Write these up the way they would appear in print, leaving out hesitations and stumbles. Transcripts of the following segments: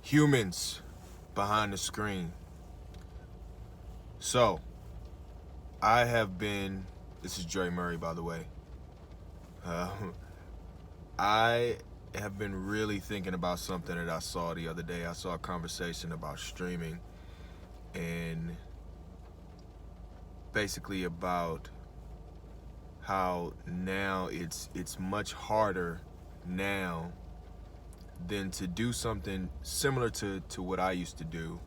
humans behind the screen. So, this is Dre Murray, by the way. Uh, I have been really thinking about something that I saw the other day. I saw a conversation about streaming and basically about how now it's much harder now than to do something similar to what I used to do.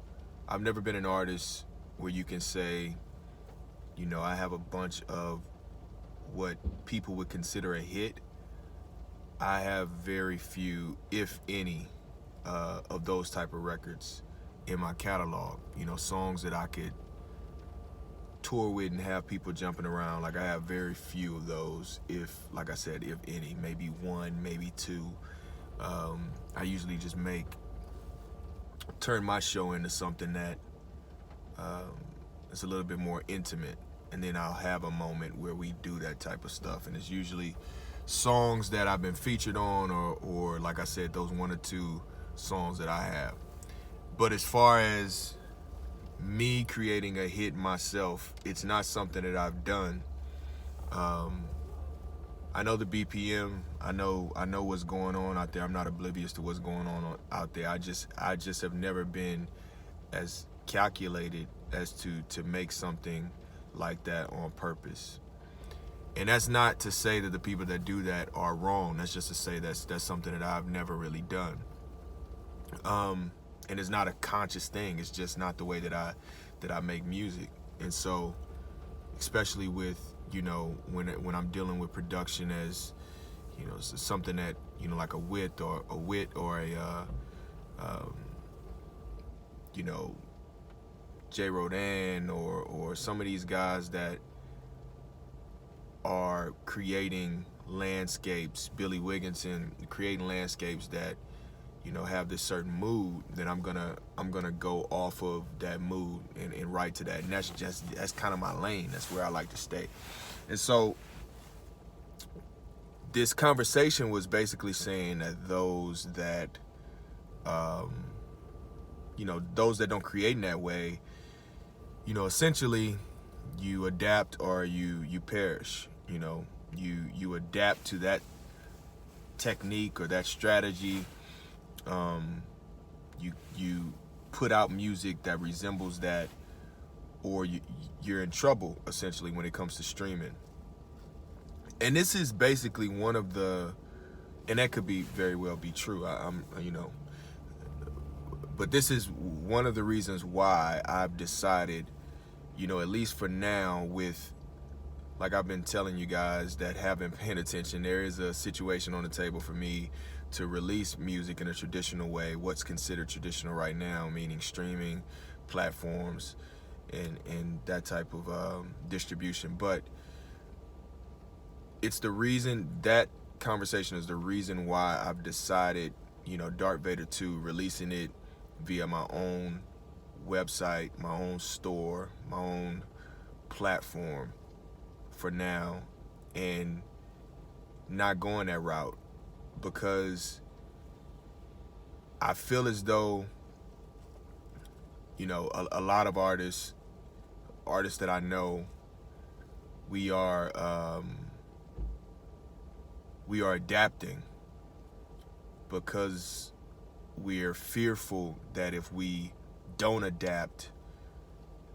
I've never been an artist where you can say, I have a bunch of what people would consider a hit. I have very few, if any, of those type of records in my catalog. Songs that I could tour with and have people jumping around. Like, I have very few of those, if any, maybe one, maybe two. I usually just turn my show into something that is a little bit more intimate, and then I'll have a moment where we do that type of stuff, and it's usually songs that I've been featured on, or like I said, those one or two songs that I have. But as far as me creating a hit myself, it's not something that I've done. I know the BPM. I know what's going on out there. I'm not oblivious to what's going on out there. I just have never been as calculated as to make something like that on purpose. And that's not to say that the people that do that are wrong. That's just to say that's something that I've never really done. And it's not a conscious thing. It's just not the way that I make music. And so, especially with when I'm dealing with production as something that like a wit or a J. Rodan or some of these guys that are creating landscapes, Billy Wigginson, creating landscapes that have this certain mood, then I'm gonna go off of that mood and write to that. And that's kind of my lane. That's where I like to stay. And so this conversation was basically saying that those that those that don't create in that way, essentially you adapt or you perish. You adapt to that technique or that strategy. You put out music that resembles that, or you're in trouble essentially when it comes to streaming. And this is basically one of the, and that could be very well be true. But this is one of the reasons why I've decided, at least for now, with, like I've been telling you guys that have been paying attention, there is a situation on the table for me to release music in a traditional way, what's considered traditional right now, meaning streaming platforms and that type of distribution. But it's the reason, that conversation is the reason why I've decided, Darth Vader 2, releasing it via my own website, my own store, my own platform for now, and not going that route, because I feel as though, a lot of artists that I know, we are adapting because we're fearful that if we don't adapt,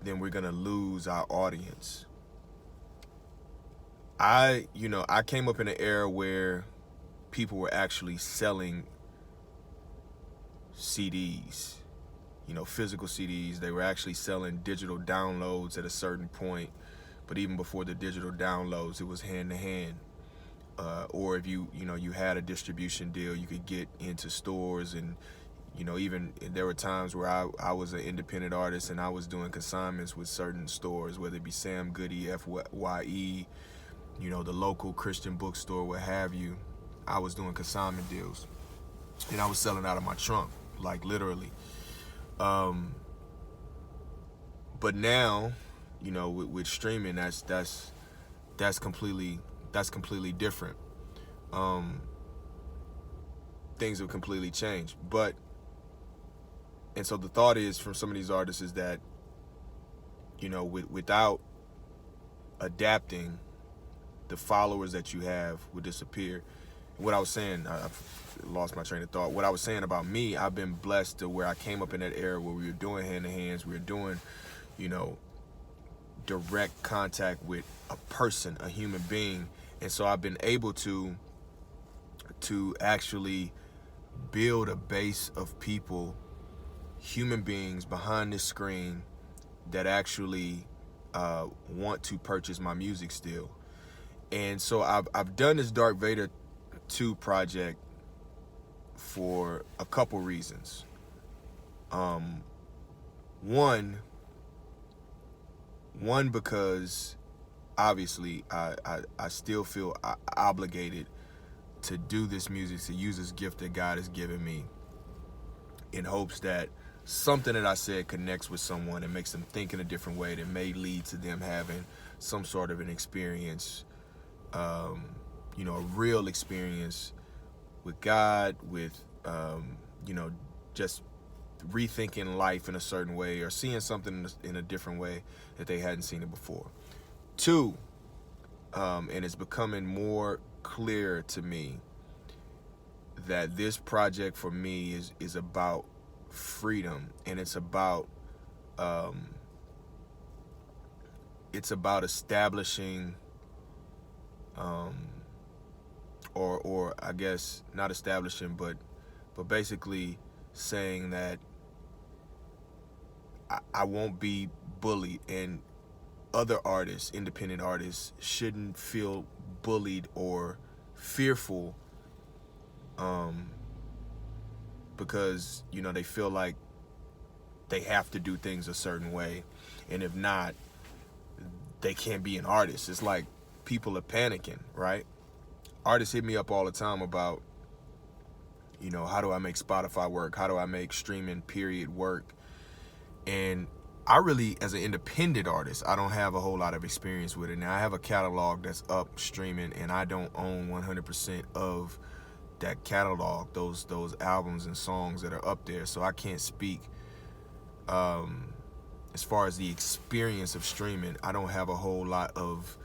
then we're gonna lose our audience. I came up in an era where people were actually selling CDs, physical CDs. They were actually selling digital downloads at a certain point, but even before the digital downloads, it was hand to hand. Or if you had a distribution deal, you could get into stores, and even there were times where I was an independent artist and I was doing consignments with certain stores, whether it be Sam Goody, FYE, the local Christian bookstore, what have you. I was doing consignment deals, and I was selling out of my trunk, like literally. But now, with streaming, that's completely different. Things have completely changed. But And so the thought is from some of these artists is that, you know, without adapting, the followers that you have would disappear. What I was saying, I've lost my train of thought. What I was saying about me, I've been blessed to where I came up in that era where we were doing hand to hands, we were doing, you know, direct contact with a person, a human being. And so I've been able to actually build a base of people, human beings behind this screen that actually want to purchase my music still. And so I've done this Darth Vader 2 project for a couple reasons. One because obviously I still feel obligated to do this music, to use this gift that God has given me, in hopes that something that I said connects with someone and makes them think in a different way that may lead to them having some sort of an experience, you know, a real experience with God, with, you know, just rethinking life in a certain way or seeing something in a different way that they hadn't seen it before. 2, and it's becoming more clear to me that this project for me is about freedom, and it's about establishing or I guess not establishing, but basically saying that I won't be bullied, and other artists, independent artists, shouldn't feel bullied or fearful because, you know, they feel like they have to do things a certain way, and if not, they can't be an artist. It's like people are panicking, right? Artists hit me up all the time about, you know, how do I make Spotify work? How do I make streaming period work? And I really, as an independent artist, I don't have a whole lot of experience with it. Now, I have a catalog that's up streaming, and I don't own 100% of that catalog, those albums and songs that are up there. So I can't speak as far as the experience of streaming. I don't have a whole lot of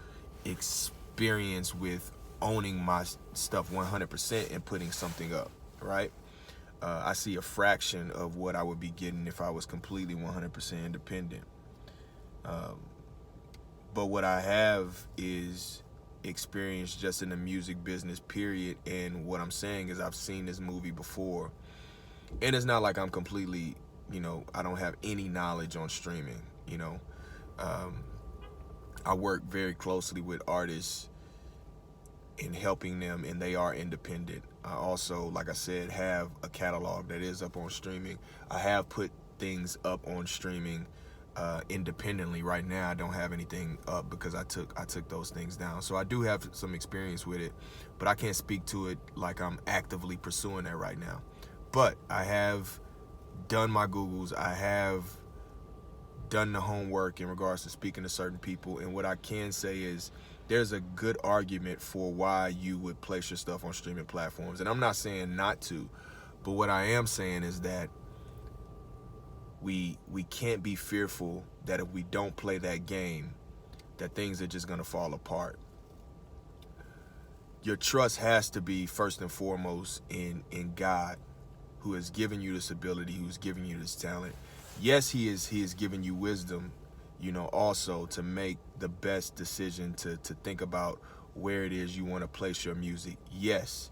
experience with owning my stuff 100% and putting something up, right? I see a fraction of what I would be getting if I was completely 100% independent. But what I have is experience just in the music business, period. And what I'm saying is I've seen this movie before. And it's not like I'm completely, you know, I don't have any knowledge on streaming, you know. I work very closely with artists in helping them, and they are independent. I also, like I said, have a catalog that is up on streaming. I have put things up on streaming independently. Right now I don't have anything up because I took those things down. So I do have some experience with it, but I can't speak to it like I'm actively pursuing that right now. But I have done my Googles. I have done the homework in regards to speaking to certain people, and what I can say is there's a good argument for why you would place your stuff on streaming platforms. And I'm not saying not to, but what I am saying is that we can't be fearful that if we don't play that game, that things are just going to fall apart. Your trust has to be first and foremost in God, who has given you this ability, who's given you this talent. Yes, he is giving you wisdom, you know, also to make the best decision to think about where it is you want to place your music. Yes,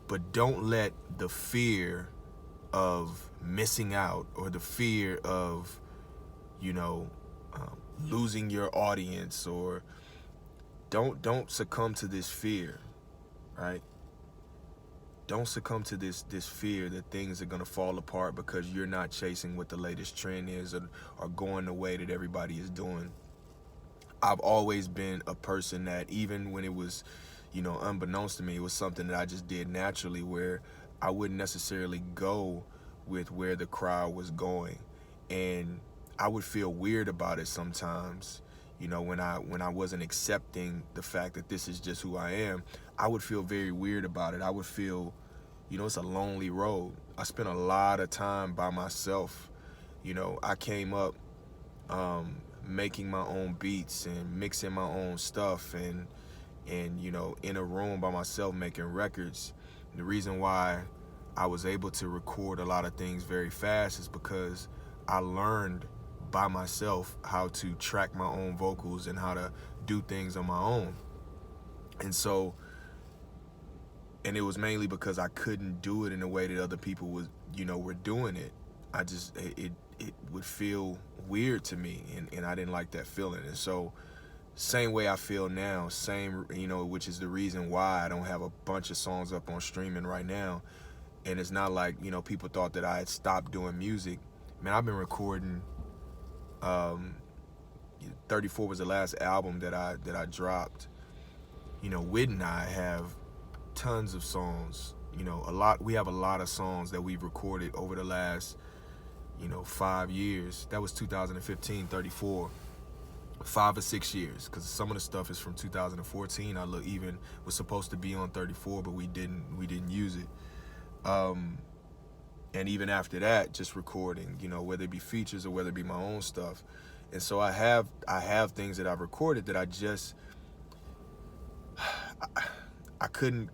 but don't let the fear of missing out or the fear of, you know, losing your audience, or don't succumb to this fear, right? Don't succumb to this fear that things are going to fall apart because you're not chasing what the latest trend is or going the way that everybody is doing. I've always been a person that, even when it was, you know, unbeknownst to me, it was something that I just did naturally, where I wouldn't necessarily go with where the crowd was going. And I would feel weird about it sometimes, you know, when I wasn't accepting the fact that this is just who I am. I would feel very weird about it. I would feel, you know, it's a lonely road. I spent a lot of time by myself. You know, I came up making my own beats and mixing my own stuff, and you know, in a room by myself making records. The reason why I was able to record a lot of things very fast is because I learned by myself how to track my own vocals and how to do things on my own. And so, and it was mainly because I couldn't do it in a way that other people was, you know, were doing it. I just, it would feel weird to me, and I didn't like that feeling. And so, same way I feel now, same, you know, which is the reason why I don't have a bunch of songs up on streaming right now. And it's not like, you know, people thought that I had stopped doing music. Man, I've been recording. 34 was the last album that I dropped. You know, Whit and I have tons of songs. You know, we have a lot of songs that we've recorded over the last, you know, 5 years. That was 2015, 34. 5 or 6 years, because some of the stuff is from 2014. I look, even was supposed to be on 34, but we didn't use it. And even after that, just recording, you know, whether it be features or whether it be my own stuff. And so I have things that I've recorded that I just I couldn't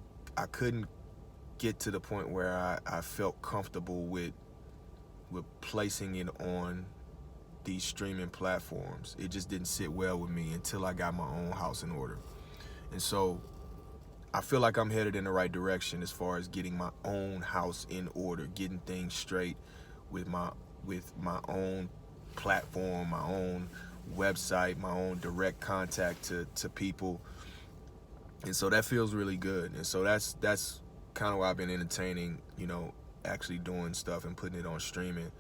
get to the point where I felt comfortable with placing it on these streaming platforms. It just didn't sit well with me until I got my own house in order. And so I feel like I'm headed in the right direction as far as getting my own house in order, getting things straight with my own platform, my own website, my own direct contact to people. And so that feels really good. And so that's kind of why I've been entertaining, you know, actually doing stuff and putting it on streaming.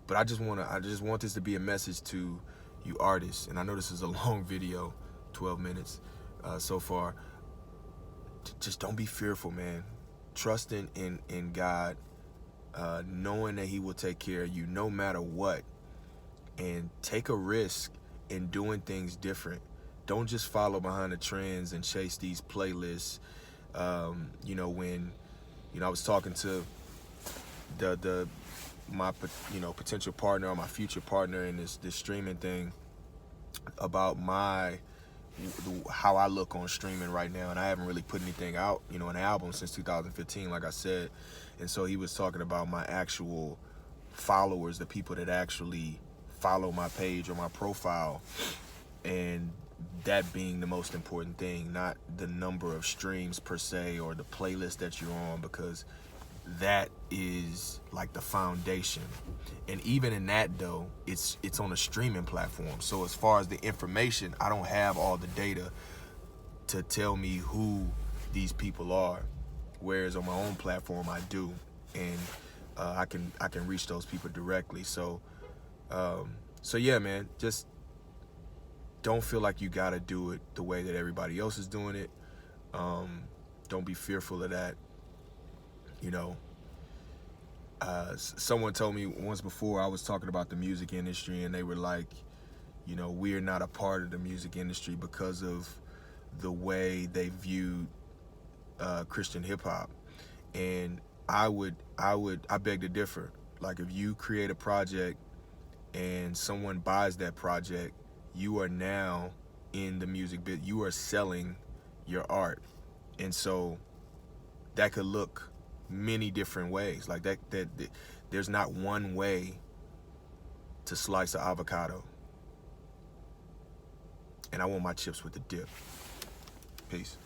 But I just want this to be a message to you artists. And I know this is a long video, 12 minutes so far. Just don't be fearful, man. Trust in God, knowing that He will take care of you no matter what. And take a risk in doing things different. Don't just follow behind the trends and chase these playlists. You know, when, you know, I was talking to my, you know, potential partner or my future partner in this streaming thing about how I look on streaming right now, and I haven't really put anything out, you know, an album since 2015, like I said. And so he was talking about my actual followers, the people that actually follow my page or my profile, and that being the most important thing, not the number of streams per se or the playlist that you're on, because that is like the foundation. And even in that though, it's on a streaming platform. So as far as the information, I don't have all the data to tell me who these people are, whereas on my own platform I do, and I can reach those people directly. So yeah, man, just don't feel like you gotta do it the way that everybody else is doing it. Don't be fearful of that. You know, someone told me once before, I was talking about the music industry, and they were like, you know, we're not a part of the music industry because of the way they viewed Christian hip hop. And I beg to differ. Like, if you create a project and someone buys that project, you are now in the music bit. You are selling your art. And so that could look many different ways. Like that there's not one way to slice an avocado. And I want my chips with the dip. Peace.